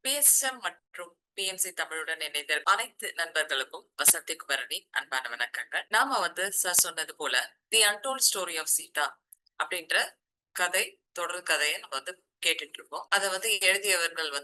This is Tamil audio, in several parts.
பிஎஸ்எம் மற்றும் பிஎம்சி தமிழுடன் இணைந்த அனைத்து நண்பர்களுக்கும் வசந்தி குமரனின் அன்பான வணக்கங்கள். நாம சார் சொன்னது போல தி அன்டோல்ட் ஸ்டோரி ஆஃப் சீதா அப்படின்ற கதை தொடர் கதையை நம்ம கேட்டுட்டு இருக்கோம். அதை எழுதியவர்கள்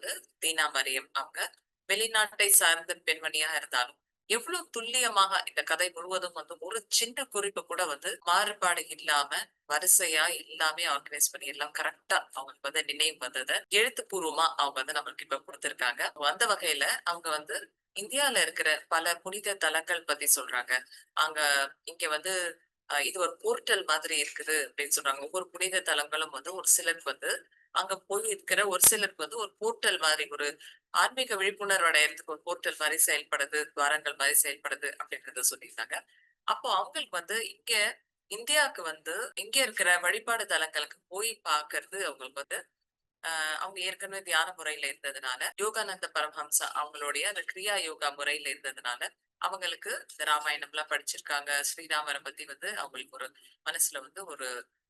தீனா மரியம். அவங்க வெளிநாட்டை சார்ந்த பெண்மணியா இருந்தாலும் எவ்வளவு துல்லியமாக இந்த கதை முழுவதும் ஒரு சின்ன குறிப்பு கூட மாறுபாடு இல்லாம வரிசையா எல்லாமே ஆர்கனைஸ் பண்ணி எல்லாம் கரெக்டா அவங்களுக்கு நினைவு வந்ததை எழுத்துப்பூர்வமா அவங்க நம்மளுக்கு இப்ப கொடுத்திருக்காங்க. அந்த வகையில அவங்க இந்தியால இருக்கிற பல புனித தலங்கள் பத்தி சொல்றாங்க. அங்க இங்க இது ஒரு போர்ட்டல் மாதிரி இருக்குது அப்படின்னு சொல்றாங்க. ஒவ்வொரு புனித தலங்களும் ஒரு சிலருக்கு அங்க போய் இருக்கிற ஒரு சிலருக்கு ஒரு போர்ட்டல் மாதிரி ஒரு ஆன்மீக விழிப்புணர்வு அடையறதுக்கு ஒரு போர்ட்டல் மாதிரி செயல்படுது, துவாரங்கள் மாதிரி செயல்படுது அப்படின்றத சொல்லியிருந்தாங்க. அப்போ அவங்களுக்கு இங்க இந்தியாவுக்கு இங்க இருக்கிற வழிபாடு தலங்களுக்கு போய் பாக்குறது அவங்களுக்கு அவங்க ஏற்கனவே தியான முறையில இருந்ததுனால, யோகானந்த பரமஹம்சா அவங்களுடைய அந்த கிரியா யோகா முறையில இருந்ததுனால, அவங்களுக்கு இந்த ராமாயணம் எல்லாம் படிச்சிருக்காங்க. ஸ்ரீராமரை பத்தி அவங்களுக்கு ஒரு மனசுல ஒரு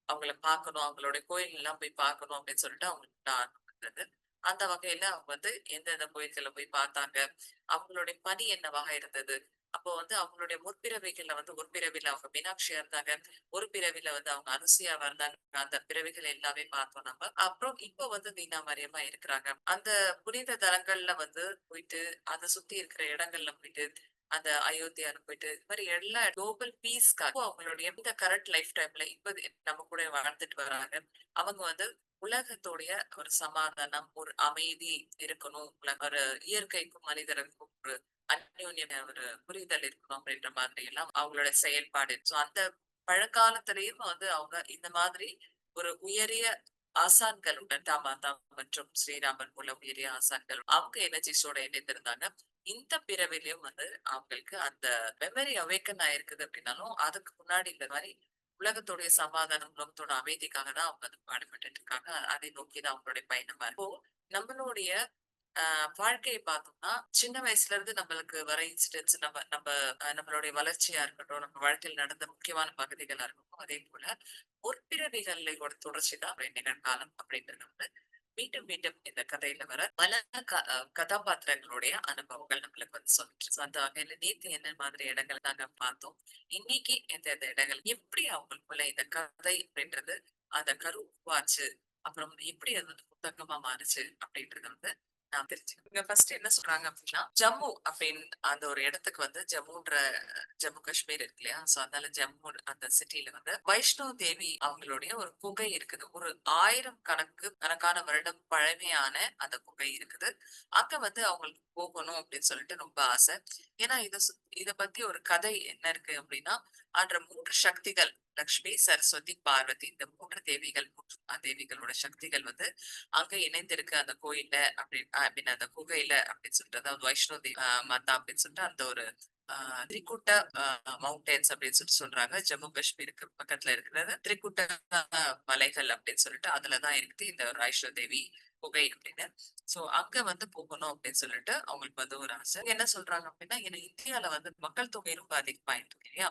அவங்கள பார்க்கணும், அவங்களுடைய கோயில் எல்லாம் போய் பார்க்கணும் அப்படின்னு சொல்லிட்டு அவங்களுக்கு ஆர்வம் இருந்தது. அந்த வகையில அவங்க எந்தெந்த கோயில்களை போய் பார்த்தாங்க, அவங்களுடைய பணி என்னவாக இருந்தது. அப்போ அவங்களுடைய முற்பிறவிகள்ல ஒரு பிறவில அவங்க மீனாட்சியா இருந்தாங்க, ஒரு பிறவில அவங்க அனுசூயாவா இருந்தாங்க. அந்த பிறவிகள் எல்லாமே பார்த்தோம் நம்ம. அப்புறம் இப்ப வீணா மரியமா இருக்கிறாங்க. அந்த புனித தலங்கள்ல போயிட்டு அதை சுத்தி இருக்கிற இடங்கள்ல போயிட்டு அந்த அயோத்தியால போயிட்டு இது மாதிரி எல்லா குளோபல் பீஸ்க்காக அவங்களுடைய இந்த கரண்ட் லைஃப் டைம்ல இப்ப நம்ம கூட வாழ்ந்துட்டு வராங்க. அவங்க உலகத்தோடைய ஒரு சமாதானம், ஒரு அமைதி இருக்கணும். ஒரு இயற்கைக்கும் மனிதருக்கும் ஒரு அந்யோன்ய ஒரு புரிதல் இருக்கணும் அப்படின்ற மாதிரி எல்லாம் அவங்களோட செயல்பாடு. சோ அந்த பழங்காலத்திலயும் அவங்க இந்த மாதிரி ஒரு உயரிய ஆசான்களுடன் தாமாதா மற்றும் ஸ்ரீராமன் போல உயரிய ஆசான்கள் அவங்க எனர்ஜிஸோட இணைந்திருந்தாங்க. இந்த பிறவிலையும் அவங்களுக்கு அந்த மெமரி அவேக்கன் ஆயிருக்குது அப்படின்னாலும் அதுக்கு முன்னாடி இந்த மாதிரி உலகத்துடைய சமாதானம், உலகத்தோட அமைதிக்காக தான் அவங்க பாடுபட்டு இருக்காங்க. அதை நோக்கிதான் அவங்களுடைய பயணமா இருக்கும். நம்மளுடைய வாழ்க்கையை பார்த்தோம்னா சின்ன வயசுல இருந்து நம்மளுக்கு வர இன்சிடென்ட்ஸ் நம்ம நம்ம நம்மளுடைய வளர்ச்சியா இருக்கட்டும், நம்ம வாழ்க்கையில் நடந்த முக்கியமான பகுதிகளா இருக்கட்டும், அதே போல முற்பிறவிகளை ஒரு தொடர்ச்சி தான் நிகழ்காலம் அப்படின்றது மீண்டும் மீண்டும் இந்த கதையில வர பல கதாபாத்திரங்களுடைய அனுபவங்கள் நம்மளுக்கு சொல்லிட்டு. So, அந்த வகையில நேத்து என்ன மாதிரி இடங்கள் நாங்க பார்த்தோம், இன்னைக்கு எந்த இடங்கள் எப்படி அவங்களுக்குள்ள இந்த கதை அப்படின்றது அந்த கரு உருவாச்சு, அப்புறம் எப்படி அது புத்தகமா மாறுச்சு அப்படின்றது நான் தெரிஞ்சுக்கணும். இங்க ஃபர்ஸ்ட் என்ன சொல்றாங்க அப்படின்னா, ஜம்மு அப்படின்னு அந்த ஒரு இடத்துக்கு ஜம்முன்ற ஜம்மு காஷ்மீர் இருக்கு இல்லையா? சோ அதனால ஜம்மு அந்த சிட்டில வைஷ்ணவ தேவி அவங்களுடைய ஒரு குகை இருக்குது. ஒரு 1000 கணக்கான வருடம் பழமையான அந்த குகை இருக்குது. அங்க அவங்களுக்கு போகணும் அப்படின்னு சொல்லிட்டு ரொம்ப ஆசை. ஏன்னா இத பத்தி ஒரு கதை என்ன இருக்கு அப்படின்னா, அன்ற 3 சக்திகள் லக்ஷ்மி, சரஸ்வதி, பார்வதி, இந்த 3 தேவிகள், 3 தேவிகளோட சக்திகள் அங்க இணைந்திருக்கு அந்த கோயில்ல அப்படின்னு அந்த குகையில அப்படின்னு சொல்லிட்டு, அதாவது வைஷ்ணோ தேவி மாதா அப்படின்னு சொல்லிட்டு அந்த ஒரு திரிகுட்ட மவுண்டன்ஸ் அப்படின்னு சொல்லிட்டு சொல்றாங்க. ஜம்மு காஷ்மீருக்கு பக்கத்துல இருக்கிறது திரிகுட்ட மலைகள் அப்படின்னு சொல்லிட்டு அதுலதான் இருக்குது இந்த வைஷ்ணோ தேவி குகை அப்படின்னு. சோ அங்க போகணும் அப்படின்னு சொல்லிட்டு அவங்களுக்கு ஒரு ஆசை. என்ன சொல்றாங்க அப்படின்னா, ஏன்னா இந்தியால மக்கள் தொகை ரொம்ப அதிகமாயிட்டு இருக்கு இல்லையா?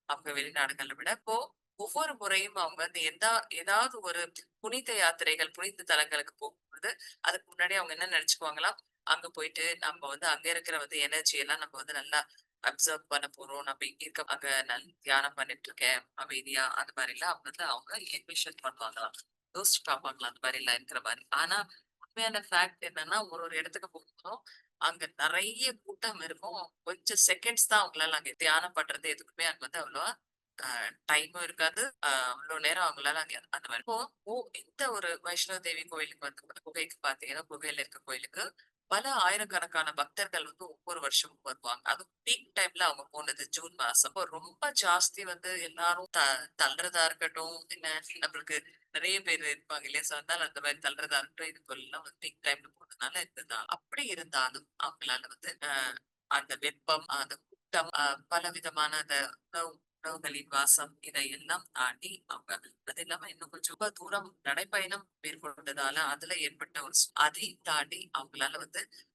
அவங்க வெளிநாடுகளை விட இப்போ ஒவ்வொரு முறையும் அவங்க ஏதாவது ஒரு புனித யாத்திரைகள், புனித தலங்களுக்கு போகும்போது அதுக்கு முன்னாடி அவங்க என்ன நினைச்சுக்குவாங்களாம், அங்க போயிட்டு நம்ம அங்க இருக்கிற எனர்ஜி எல்லாம் நம்ம நல்லா அப்சர்வ் பண்ண போறோம். நம்ம இருக்க அங்க தியானம் பண்ணிட்டு இருக்கேன் அமைதியா, அந்த மாதிரி எல்லாம் அவங்க என்விஷன் பண்ணுவாங்களாம், யோசிச்சு பார்ப்பாங்களாம் அந்த மாதிரி எல்லாம் இருக்கிற மாதிரி. ஆனா உண்மையான ஃபேக்ட் என்னன்னா, ஒரு இடத்துக்கு போகும்போதும் அங்க நிறைய கூட்டம் இருக்கும். கொஞ்சம் செகண்ட்ஸ் தான் அவங்களால அங்க தியானம் பண்றது எதுக்குமே அங்க அவ்வளவா டைமும் இருக்காது. அவ்வளவு நேரம் அவங்களால அங்க அந்த மாதிரி இந்த ஒரு வைஷ்ணவ தேவி கோயிலுக்கு குகைக்கு பாத்தீங்கன்னா, குகையில இருக்க கோயிலுக்கு பல ஆயிரக்கணக்கான பக்தர்கள் ஒவ்வொரு வருஷமும் வருவாங்க. அது பீக் டைம்ல அவங்க போனது ஜூன் மாசம். அப்போ ரொம்ப ஜாஸ்தி எல்லாரும் தள்ளுறதா இருக்கட்டும், என்ன நம்மளுக்கு நிறைய பேர் இருப்பாங்க இல்லையா? சோ அதனால அந்த மாதிரி தள்ளுறதா இருக்கட்டும், இது எல்லாம் பீக் டைம்ல போனதுனால இருந்ததுதான். அப்படி இருந்தாலும் அவங்களால அந்த வெப்பம், அந்த கூட்டம், பல விதமான அந்த உணவுகளின் வாசம் இதையெல்லாம் தாண்டி அவங்க அது இல்லாம இன்னும் கொஞ்சம் ரொம்ப தூரம் நடைப்பயணம் மேற்கொண்டதால அதுல ஏற்பட்ட ஒரு அதை தாண்டி அவங்களால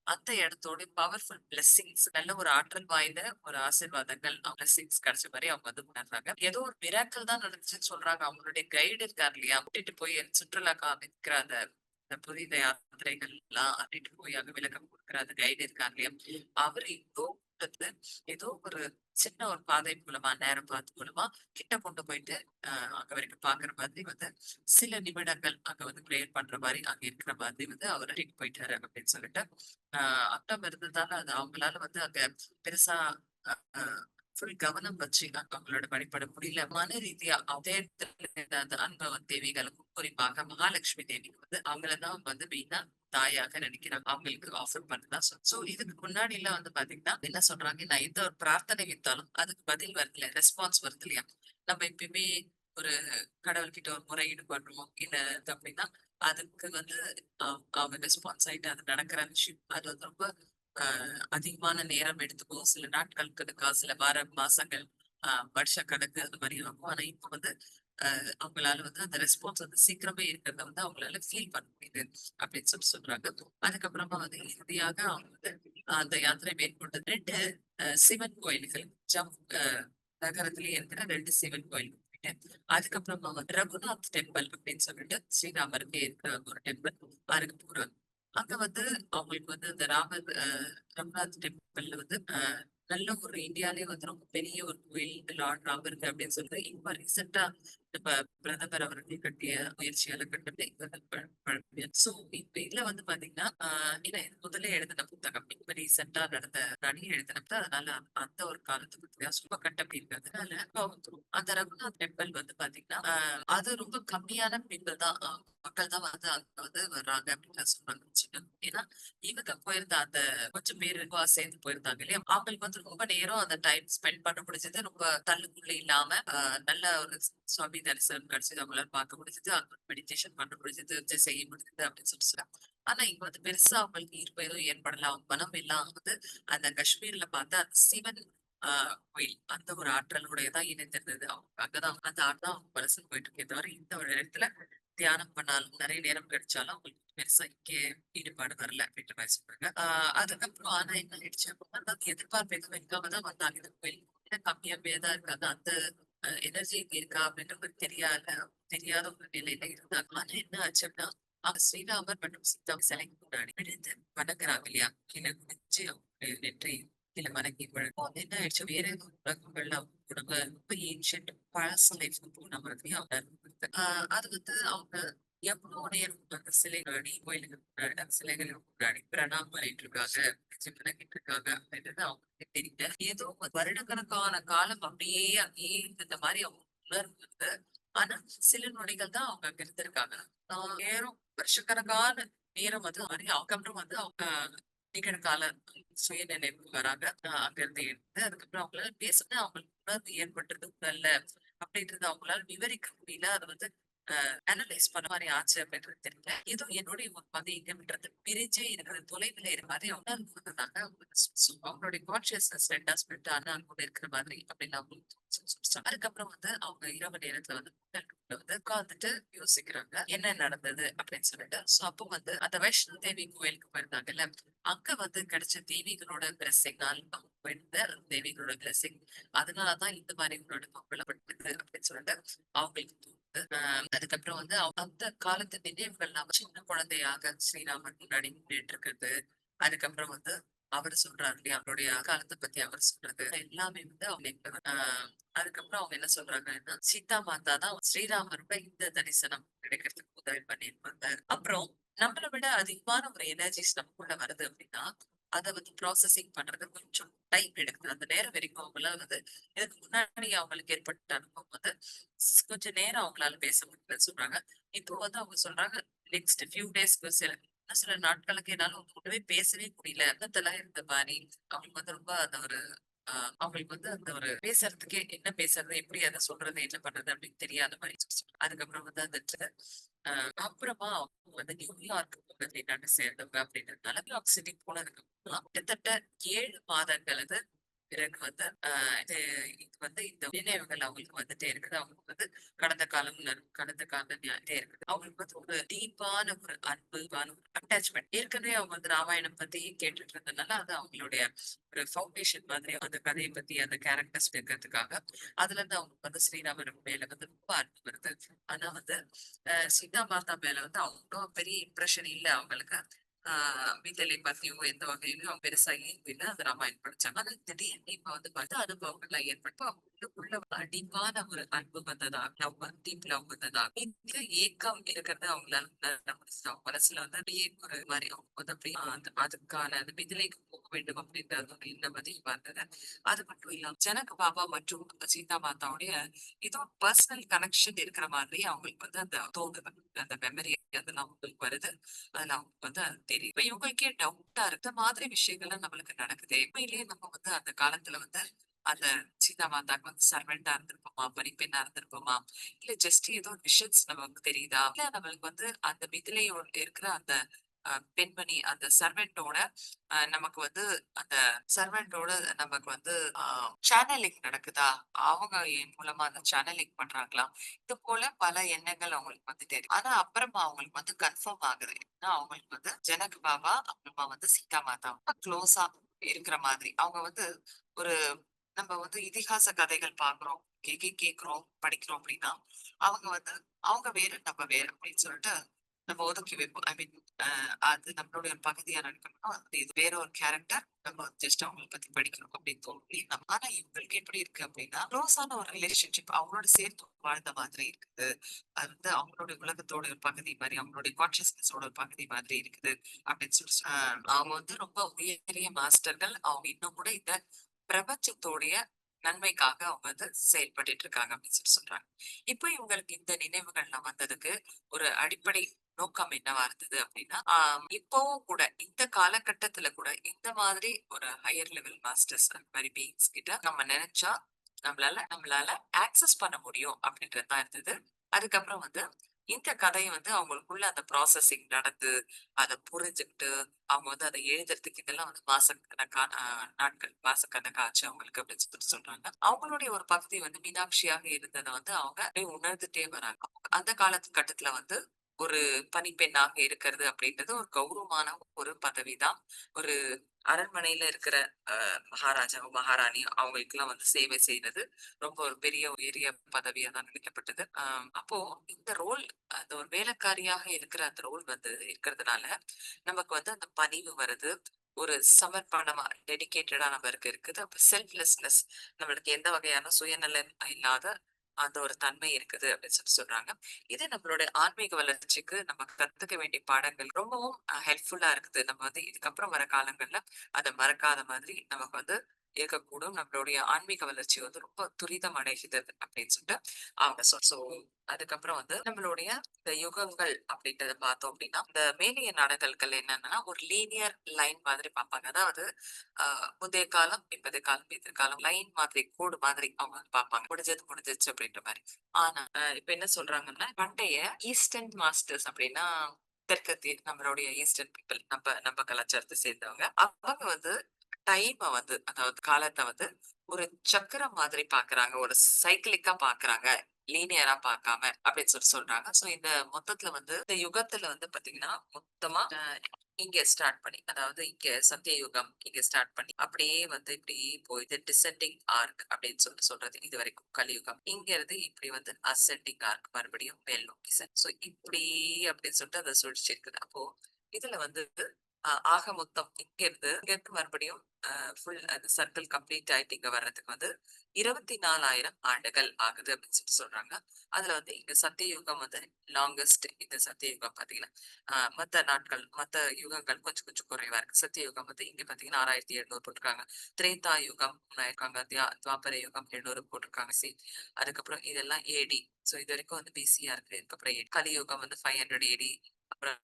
அந்த இடத்தோட பவர்ஃபுல் பிளெஸிங்ஸ், நல்ல ஒரு ஆற்றல் வாய்ந்த ஒரு ஆசீர்வாதங்கள் பிளெஸிங்ஸ் கிடைச்ச மாதிரி அவங்க உணர்றாங்க. ஏதோ ஒரு மிராக்கள் தான் நடந்துச்சுன்னு சொல்றாங்க. அவங்களுடைய கைடு இருக்காரு இல்லையா, கூட்டிட்டு போய் சுற்றுலா காமிக்கிற அந்த இந்த புனித யாத்திரைகள்லாம் அப்படின்ட்டு போய் அங்க விளக்கம் குடுக்குற அந்த கைடு இருக்காங்க இல்லையா? அவரு ஏதோ கூட்டத்துல ஏதோ ஒரு சின்ன ஒரு பாதை மூலமா, நேரம் பாத்து மூலமா கிட்ட கொண்டு போயிட்டு, அங்க வரைக்கும் பாக்குற மாதிரி வந்து சில நிமிடங்கள் அங்க வந்து பிரேயர் பண்ற மாரி, அங்க இருக்கிற மாதிரி வந்து அவரு கூட்டிட்டு போயிட்டாரு அப்படின்னு சொல்லிட்டு, அ அக்கம் இருந்ததால அது அவங்களால வந்து அங்க பெருசா அ அ ஃபுல் கவனம் வச்சு அவங்களோட வழிபட முடியல. மன ரீதியா அதே இடத்துல இருந்த அந்த அன்பவன் தேவிகளுக்கும், குறிப்பாக மகாலட்சுமி தேவிக்கு வந்து அவங்கள தான் வந்து மெயினா தாயாக நினைக்கிறாங்க. அவங்களுக்கு ஆஃபர் பண்ணதான் சோ இதுக்கு முன்னாடி எல்லாம் வந்து பாத்தீங்கன்னா என்ன சொல்றாங்க, நான் எந்த ஒரு பிரார்த்தனை வைத்தாலும் அதுக்கு பதில் வருது இல்ல, ரெஸ்பான்ஸ் வருது இல்லையா? நம்ம எப்பயுமே ஒரு கடவுள்கிட்ட ஒரு முறையீடு பண்றோம். இல்ல இது அப்படின்னா, அதுக்கு வந்து அவங்க ரெஸ்பான்ஸ் ஆயிட்டு அது நடக்கிற விஷயம். அது வந்து ரொம்ப அதிகமான நேரம் எடுத்துக்கும். சில நாட்கள் கணக்கா, சில வாரம், மாசங்கள், வருஷக்கணக்கு அந்த மாரி ஆகும். ஆனா இப்ப வந்து அவங்களால வந்து அந்த ரெஸ்பான்ஸ் வந்து சீக்கிரமே இருக்கிறத வந்து அவங்களால ஃபீல் பண்ண முடியுது அப்படின்னு சொல்றாங்க. அதுக்கப்புறமா வந்து இறுதியாக அவங்க வந்து அந்த யாத்திரை மேற்கொண்டு 2 சிவன் கோயில்கள் நகரத்திலேயே இருக்கிற 2 சிவன் கோயில் போயிட்டு, அதுக்கப்புறமா வந்து ரகுநாத் டெம்பிள் அப்படின்னு சொல்லிட்டு ஸ்ரீராமருக்கு இருக்கிற ஒரு டெம்பிள் அதுக்கு போறாங்க. அங்க வந்து அவங்களுக்கு வந்து அந்த ரகுநாத் டெம்பிள்ல வந்து நல்ல ஒரு இந்தியாலயே வந்து ரொம்ப பெரிய ஒரு கோயில் லார்ட் ராமருக்கு அப்படின்னு சொல்லிட்டு இப்ப ரீசெண்டா நம்ம பிரதமர் அவர்கள் கட்டிய முயற்சியால கட்டப்பட்ட சோ இப்ப இதுல வந்து பாத்தீங்கன்னா இல்ல இது முதல்ல எழுதின புத்தகம் இப்ப ரீசெண்டா நடந்த நடிகை எழுதினப்ப அதனால அந்த ஒரு காலத்துக்கு வித்தியாசம் ரொம்ப கட்டப்படி இருக்கிறதுனால அந்த ரகுநாத் டெம்பிள் வந்து பாத்தீங்கன்னா அது ரொம்ப கம்மியான பீப்புள் தான் மக்கள் தான் வந்து அங்க வந்து வர்றாங்க அப்படின்னு சொல்றாங்க ஏன்னா இவங்க போயிருந்த அந்த கொஞ்சம் பேர் சேர்ந்து போயிருந்தாங்க இல்லையா? அவங்களுக்கு வந்து ரொம்ப நேரம் அந்த டைம் ஸ்பெண்ட் பண்ண முடிஞ்சது. ரொம்ப தள்ளுக்குள்ள இல்லாம நல்ல ஒரு சுவாமி தரிசனம் கிடைச்சது. அவங்களால பார்க்க முடிஞ்சது. அங்க மெடிடேஷன் பண்ண முடிஞ்சது. செய்ய முடிஞ்சது அப்படின்னு சொல்லி சொன்னாங்க. ஆனா இங்க வந்து பெருசா அவங்களுக்கு ஈர்ப்பு எதுவும் ஏற்படல. அவங்க மனம் எல்லாம் வந்து அந்த காஷ்மீர்ல பார்த்த அந்த சிவன் கோயில் அந்த ஒரு ஆற்றலோடய தான் இணைந்திருந்தது. அவங்க அங்கதான் அந்த ஆள் தான் அவங்க மனசுல போயிட்டு இருக்கே தவிர இந்த ஒரு இடத்துல தியானம் பண்ணாலும் நிறைய நேரம் கிடைச்சாலும் அவங்களுக்கு பெருசா இங்கே ஈடுபாடு வரல அப்படின்ற மாதிரி சொல்றாங்க. அதுக்கப்புறம் ஆனா என்ன ஆயிடுச்சு அப்படின்னா, அந்த எதிர்பார்ப்பு எதுவும் இல்லாம தான் வந்தாங்க இந்த கோயில். ஏன்னா கம்மியாவே தான் இருக்காது. அந்த எனர்ஜி இங்க இருக்கா அப்படின்றது தெரியாத ஒரு நிலையில இருந்தாங்க. ஆனா என்ன ஆச்சு அப்படின்னா, அவங்க ஸ்ரீராமர் மற்றும் சீதா சிலைக்கு முன்னாடி விழுந்து வணங்குறாங்க இல்லையா? கீழே குனிஞ்சு அவங்க நெற்றி கீழே வணங்கி அது என்ன ஆயிடுச்சு வேற ஏதோ உலகங்கள்ல அவங்க ரொம்ப ரொம்ப ஏன்ஷியன்ட் பழசு லைஃப் போன மாதிரி அவங்க அது வந்து அவங்க எவ்வளோ நேரம் அந்த சிலை முன்னாடி கோயிலுக்கு முன்னாடி அந்த சிலைகளுக்கு முன்னாடி பிரணாம் பண்ணிட்டு இருக்காங்க பண்ணிட்டு இருக்காங்க அப்படின்றது அவங்களுக்கு தெரியல ஏதோ வருடக்கணக்கான காலம் அப்படியே இந்த மாதிரி அவங்க உணர்வு ஆனா சில நொடிகள் தான் அவங்க அங்க இருந்திருக்காங்க நேரம் வருஷக்கணக்கான நேரம் வந்து மாதிரி அதுக்கப்புறம் வந்து அவங்க நிகழ்கால சுயநினைவுக்கு வராங்க அங்க இருந்து எடுத்து அதுக்கப்புறம் அவங்களால பேசுனா அவங்களுக்கு உணர்வு ஏற்பட்டது உடல்ல அப்படின்றது அவங்களால விவரிக்க முடியல அது வந்து அனலைஸ் பண்ண மாதிரி ஆச்சு அப்படின்றது தெரியல. ஏதோ என்னுடைய ஒரு பகுதி எங்கன்றது பிரிஞ்சே இருக்கிற தொலைவில் இருக்கிற மாதிரி உணர்வு வந்ததாங்க அவங்களுடைய கான்சியஸ்னஸ் ரெண்டா ஸ்பிரிட் ஆனா கூட இருக்கிற மாதிரி அப்படின்னு அவங்களுக்கு தோணுச்சு. அதுக்கப்புறம் வந்து அவங்க இரவு நேரத்துல வந்து வந்து உட்கார்ந்துட்டு யோசிக்கிறாங்க என்ன நடந்தது அப்படின்னு சொல்லிட்டு சோ அப்போ வந்து அந்த வைஷ்ணவ தேவி கோயிலுக்கு போயிருந்தாங்கல்ல அங்க வந்து கிடைச்ச தேவிகளோட பிளஸிங்னால அவங்க போயிருந்த அந்த தேவிகளோட பிளஸிங் அதனாலதான் இந்த மாதிரி ஒரு அனுபவப்பட்டது அப்படின்னு சொல்லிட்டு அவங்களுக்கு தோணுது. அதுக்கப்புறம் வந்து அந்த காலத்து நினைவுகள்லாம் சின்ன குழந்தையாக ஸ்ரீராமன் முன்னாடி நின்றுட்டு இருக்கிறது அதுக்கப்புறம் வந்து அவர் சொல்றாரு இல்லையா அவருடைய காலத்தை பத்தி அவர் சொல்றது எல்லாமே வந்து அவங்க அதுக்கப்புறம் அவங்க என்ன சொல்றாங்கன்னா சீதா மாதா தான் ஸ்ரீராமரோட இந்த தரிசனம் கிடைக்கிறதுக்கு உதவி பண்ணியிருப்பாங்க அப்புறம் நம்மளை விட அதிகமான ஒரு எனர்ஜிஸ் நமக்குள்ள வருது அப்படின்னா அதை வந்து ப்ராசஸிங் பண்றது கொஞ்சம் டைம் எடுக்குது அந்த நேரம் வரைக்கும் அவங்களால வந்து இதுக்கு முன்னாடி அவங்களுக்கு ஏற்பட்ட அனுபவம் வந்து கொஞ்சம் நேரம் அவங்களால பேச முடியலன்னு சொல்றாங்க இப்போ வந்து அவங்க சொல்றாங்க நெக்ஸ்ட் ஃபியூ டேஸ்க்கு சில நாட்களுக்கு என்னால ஒண்ணுமே பேசவே முடியல அங்கத்தெல்லாம் இருந்த மாதிரி அவங்களுக்கு வந்து ரொம்ப அந்த ஒரு அவங்களுக்கு வந்து அந்த ஒரு பேசுறதுக்கே என்ன பேசுறது எப்படி அதை சொல்றது என்ன பண்றது அப்படின்னு தெரியாத மாதிரி அதுக்கப்புறம் வந்து அந்த அப்புறமா அவங்க வந்து நியூயார்க் வெளிநாட்டை சேர்ந்தவங்க அப்படின்றதுனால நியூயார்க் சிட்டி போனதுக்கு அப்புறம் கிட்டத்தட்ட 7 மாதங்கள் பிறகு வந்து இது இது வந்து இந்த நினைவுகள் அவங்களுக்கு வந்துட்டே இருக்குது. அவங்களுக்கு வந்து கடந்த காலம் ஞாபகத்தே இருக்குது. அவங்களுக்கு வந்து ஒரு டீப்பான ஒரு அன்பான ஒரு அட்டாச்மெண்ட். ஏற்கனவே அவங்க வந்து ராமாயணம் பத்தி கேட்டுட்டு இருந்ததுனால, அது அவங்களுடைய ஒரு ஃபவுண்டேஷன் மாதிரி அந்த கதைய பத்தி அந்த கேரக்டர்ஸ் இருக்கிறதுக்காக, அதுலருந்து அவங்களுக்கு வந்து ஸ்ரீராமர் மேல வந்து ரொம்ப அன்பு வருது. ஆனா வந்து சீதா மாதா மேல வந்து அவ்ளோ பெரிய இம்ப்ரஷன் இல்ல அவங்களுக்கு. ஆ மிதிலை பத்தியோ எந்த வகையிலயும் அவங்க பெருசா ஈர்ப்பில்ல. அது ராமாயணம் படிச்சாங்க. ஆனா திடீர்னு இப்ப வந்து பார்த்தா அனுபவங்கள்லாம் ஏற்பட்டு அவங்களுக்குள்ள டீப்பான ஒரு அன்பு வந்ததா, டீப் லவ் வந்ததா, இந்த ஏக்கம் இருக்கிறத அவங்களால உணர முடிஞ்சுது. அவங்க மனசுல வந்து அப்படியே ஒரு மாரி அவங்க வந்து அப்படியே அதுக்கான அந்த மிதிலைக்கு போக வேண்டும் அப்படின்ற ஒரு எண்ணம் அதிகமா இருந்தது. அது மட்டும் இல்லாம ஜனக பாபா மற்றும் சீதா மாதாவுடைய ஏதோ பர்சனல் கனெக்ஷன் இருக்கிற மாதிரி அவங்களுக்கு வந்து அந்த தோணுது. அந்த மெமரி அதெல்லாம் அவங்களுக்கு வருது. அதுல அவங்களுக்கு வந்து அது தெரியும். இப்ப இவங்களுக்கே டவுட்டா இருக்கு. இந்த மாதிரி விஷயங்கள்லாம் நம்மளுக்கு நடக்குதே. உண்மையிலேயே நம்ம வந்து அந்த காலத்துல வந்து அந்த சீதா மாதாக்கு வந்து சர்வெண்டா இருந்திருப்போமா, பணிப்பெண்ணா இருந்திருப்போமா, இல்ல ஜஸ்ட் ஏதோ விஷன்ஸ் நமக்கு தெரியுதா, இல்ல நம்மளுக்கு வந்து அந்த மிதிலையோட இருக்கிற அந்த பெண்மணி அந்த சர்வெண்டோட நமக்கு வந்து அந்த சர்வெண்டோட நமக்கு வந்து சேனலிங் நடக்குதா, அவங்க என் மூலமா அந்த சேனலிங் பண்றாங்களா, இது போல பல எண்ணங்கள் அவங்களுக்கு வந்துட்டே இருக்கு. ஆனா அப்புறமா அவங்களுக்கு வந்து கன்ஃபார்ம் ஆகுது. ஏன்னா அவங்களுக்கு வந்து ஜனக் பாபா அப்புறமா வந்து சீதா மாதா ரொம்ப க்ளோஸா இருக்கிற மாதிரி. அவங்க வந்து ஒரு நம்ம வந்து இதிகாச கதைகள் பாக்குறோம், கேக்குறோம், படிக்கிறோம் அப்படின்னா, அவங்க வந்து அவங்க வேற, நம்ம வேற அப்படின்னு சொல்லிட்டு நம்ம ஒதுக்கி வைப்போம். ஐ மீன் அது நம்மளுடைய ஒரு பகுதியா நினைக்கணும்னா, அது இது வேற ஒரு கேரக்டர். நம்ம ஜஸ்ட் அவங்கள பத்தி படிக்கணும் அப்படின்னு தோணும். ஆனா இவங்களுக்கு எப்படி இருக்கு அப்படின்னா, க்ளோஸான ஒரு ரிலேஷன்ஷிப் அவங்களோட சேர்த்து வாழ்ந்த மாதிரி இருக்குது. அது வந்து அவங்களுடைய உலகத்தோட ஒரு பகுதி மாதிரி, அவங்களுடைய கான்சியஸ்னஸோட ஒரு பகுதி மாதிரி இருக்குது அப்படின்னு சொல்லி அவங்க வந்து ரொம்ப உயரிய மாஸ்டர்கள். அவங்க இன்னும் கூட இந்த பிரபஞ்சத்தோடைய நன்மைக்காக அவங்க வந்து செயல்பட்டுட்டு இருக்காங்க அப்படின்னு சொல்லி சொல்றாங்க. இப்போ இவங்களுக்கு இந்த நினைவுகள்லாம் வந்ததுக்கு ஒரு அடிப்படை நோக்கம் என்னவா இருந்தது அப்படின்னா, இப்பவும் கூட இந்த காலகட்டத்துல கூட இந்த மாதிரி ஒரு ஹையர் லெவல் மாஸ்டர்ஸ் அந்த மாதிரி பீயிங்ஸ் கிட்ட நம்ம நினைச்சா நம்மளால ஆக்சஸ் பண்ண முடியும் அப்படின்றது தான் இருந்தது. அதுக்கப்புறம் வந்து இந்த கதையை வந்து அவங்களுக்குள்ள அந்த ப்ராசஸிங் நடந்து அதை புரிஞ்சுக்கிட்டு அவங்க வந்து அதை எழுதுறதுக்கு இதெல்லாம் வந்து மாசக்கணக்கான நாட்கள் மாசக்கணக்கா ஆச்சு அவங்களுக்கு அப்படின்னு சொல்லிட்டு சொல்றாங்க. அவங்களுடைய ஒரு பகுதி வந்து மீனாட்சியாக இருந்ததை வந்து அவங்க அப்படியே உணர்ந்துட்டே வராங்க. அந்த காலத்து கட்டத்துல வந்து ஒரு பணிப்பெண்ணாக இருக்கிறது அப்படின்றது ஒரு கௌரவமான ஒரு பதவிதான். ஒரு அரண்மனையில இருக்கிற மகாராஜாவும் மகாராணியும் அவங்களுக்கு எல்லாம் வந்து சேவை செய்யறது ரொம்ப ஒரு பெரிய உயரிய பதவியா தான் நினைக்கப்பட்டது. அப்போ இந்த ரோல் அந்த ஒரு வேலைக்காரியாக இருக்கிற அந்த ரோல் வந்து இருக்கிறதுனால நமக்கு வந்து அந்த பணிவு வருது. ஒரு சமர்ப்பணமா டெடிகேட்டடா நம்மளுக்கு இருக்குது. அப்ப செல்ஃப்லெஸ்னஸ் நம்மளுக்கு எந்த வகையான சுயநலம் இல்லாத அந்த ஒரு தன்மை இருக்குது அப்படின்னு சொல்லி சொல்றாங்க. இது நம்மளோட ஆன்மீக வளர்ச்சிக்கு நம்ம கத்துக்க வேண்டிய பாடங்கள் ரொம்பவும் ஹெல்ப்ஃபுல்லா இருக்குது. நம்ம வந்து இதுக்கப்புறம் வர காலங்கள்ல அதை மறக்காத மாதிரி நமக்கு வந்து இருக்கக்கூடும். நம்மளுடைய ஆன்மீக வளர்ச்சி வந்து ரொம்ப துரிதம் அடைகிறது அப்படின்னு சொல்லிட்டு அவங்க அதுக்கப்புறம் வந்து நம்மளுடைய இந்த யுகங்கள் அப்படின்றத பார்த்தோம் அப்படின்னா, இந்த மேலைய நாடுகள்கள் என்னன்னா ஒரு லீனியர் லைன் மாதிரி பார்ப்பாங்க. அதாவது முந்தைய காலம், இப்போதைய காலம், எதிர்காலம் லைன் மாதிரி கோடு மாதிரி அவங்க வந்து பார்ப்பாங்க. முடிஞ்சது முடிஞ்சிருச்சு அப்படின்ற மாதிரி. ஆனா இப்ப என்ன சொல்றாங்கன்னா, பண்டைய ஈஸ்டர்ன் மாஸ்டர்ஸ் அப்படின்னா தெற்கத்திய நம்மளுடைய ஈஸ்டர்ன் பீப்புள் நம்ம நம்ம கலாச்சாரத்தை சேர்ந்தவங்க. அவங்க வந்து டைம வந்து அதாவது காலத்த வந்து ஒரு சக்கரம் மாதிரி பாக்குறாங்க. ஒரு சைக்கிளிக்கா பாக்குறாங்க. லீனியரா பார்க்காம அப்படின்னு சொல்றாங்க. சோ இந்த மொத்தத்துல வந்து இந்த யுகத்துல வந்து பாத்தீங்கன்னா, மொத்தமா இங்க ஸ்டார்ட் பண்ணி, அதாவது இங்க சத்தியயுகம் இங்க ஸ்டார்ட் பண்ணி, அப்படியே வந்து இப்படி போயிது டிசெண்டிங் ஆர்க் அப்படின்னு சொல்றது. இது வரைக்கும் கலியுகம். இங்க இருந்து இப்படி வந்து அசெண்டிங் ஆர்க் மறுபடியும் மேல் நோக்கி சோ இப்படி அப்படின்னு சொல்லிட்டு அதை சுழிச்சு இருக்குது. அப்போ இதுல வந்து ஆக மொத்தம் இங்க இருந்து மறுபடியும் ஃபுல் அந்த சர்க்கிள் கம்ப்ளீட் ஆயிட்டு இங்க வர்றதுக்கு வந்து 24,000 ஆண்டுகள் ஆகுது அப்படின்னு சொல்றாங்க. அதுல வந்து இங்க சத்தியயுகம் வந்து லாங்கஸ்ட். இந்த சத்தியயுகம் பாத்தீங்கன்னா மத்த நாட்கள் மத்த யுகங்கள் கொஞ்சம் கொஞ்சம் குறைவா இருக்கு. சத்தியயுகம் வந்து இங்க பாத்தீங்கன்னா 6,700 போட்டிருக்காங்க. திரேதா யுகம் இருக்காங்க. துவாபர யுகம் 700 போட்டிருக்காங்க. அதுக்கப்புறம் இதெல்லாம் ஏடி. சோ இது வரைக்கும் வந்து பிசியா இருக்கு. அதுக்கப்புறம் கலியுகம் வந்து 500 ஏடி. அப்புறம்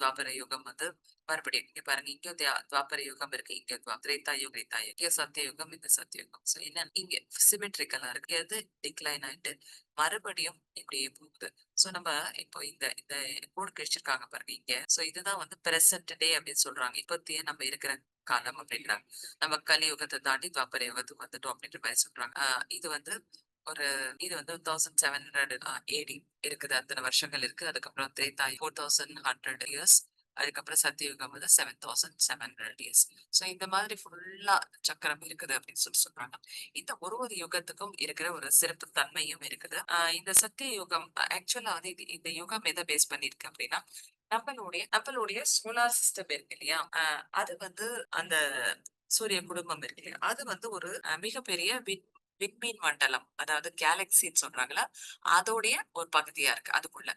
துவாபர யுகம் வந்து மறுபடியும் இங்க பாருங்க, இங்க துவாபர யுகம் இருக்கு, இங்க திரேதா யுகம் திரேதா யுகம், இங்க சத்தியயுகம், இந்த சத்தியயுகம். சோ என்ன இங்க சிமெட்ரிக்கலா இருக்கு. அது டிக்ளைன் ஆயிட்டு மறுபடியும் இப்படியே போகுது. சோ நம்ம இப்போ இந்த இந்த கோடு கிழிச்சிருக்காங்க பாருங்க இங்க. சோ இதுதான் வந்து பிரசன்ட் டே அப்படின்னு சொல்றாங்க. இப்பத்திய நம்ம இருக்கிற காலம் அப்படின்றாங்க. நம்ம கலியுகத்த தாண்டி துவாபர யுகத்துக்கு வந்துட்டோம் அப்படின்ற மாரி சொல்றாங்க. இது வந்து ஒரு இது வந்து 1700 ஏடி இருக்குது. அத்தன வருஷங்கள் இருக்கு. அதுக்கப்புறம் திரேதா 4100 இயர்ஸ். அதுக்கப்புறம் சத்தியுகம் வந்து 7700 இயர்ஸ். ஸோ இந்த மாதிரி ஃபுல்லா சக்கரம் இருக்குது அப்படின்னு சொல்றாங்க. இந்த ஒரு யுகத்துக்கும் இருக்கிற ஒரு சிறப்பு தன்மையும் இருக்குது. இந்த சத்திய யுகம் ஆக்சுவலா வந்து இந்த யுகம் எத பேஸ் பண்ணியிருக்கு அப்படின்னா, நம்மளுடைய சோலார் சிஸ்டம் இருக்கு இல்லையா? அது வந்து அந்த சூரிய குடும்பம் இருக்கு இல்லையா? அது வந்து ஒரு மிகப்பெரிய விண்மீன் மண்டலம். அதாவது கேலக்சின்னு சொல்றாங்கல்ல, அதோடைய ஒரு பகுதியா இருக்கு அதுக்குள்ள.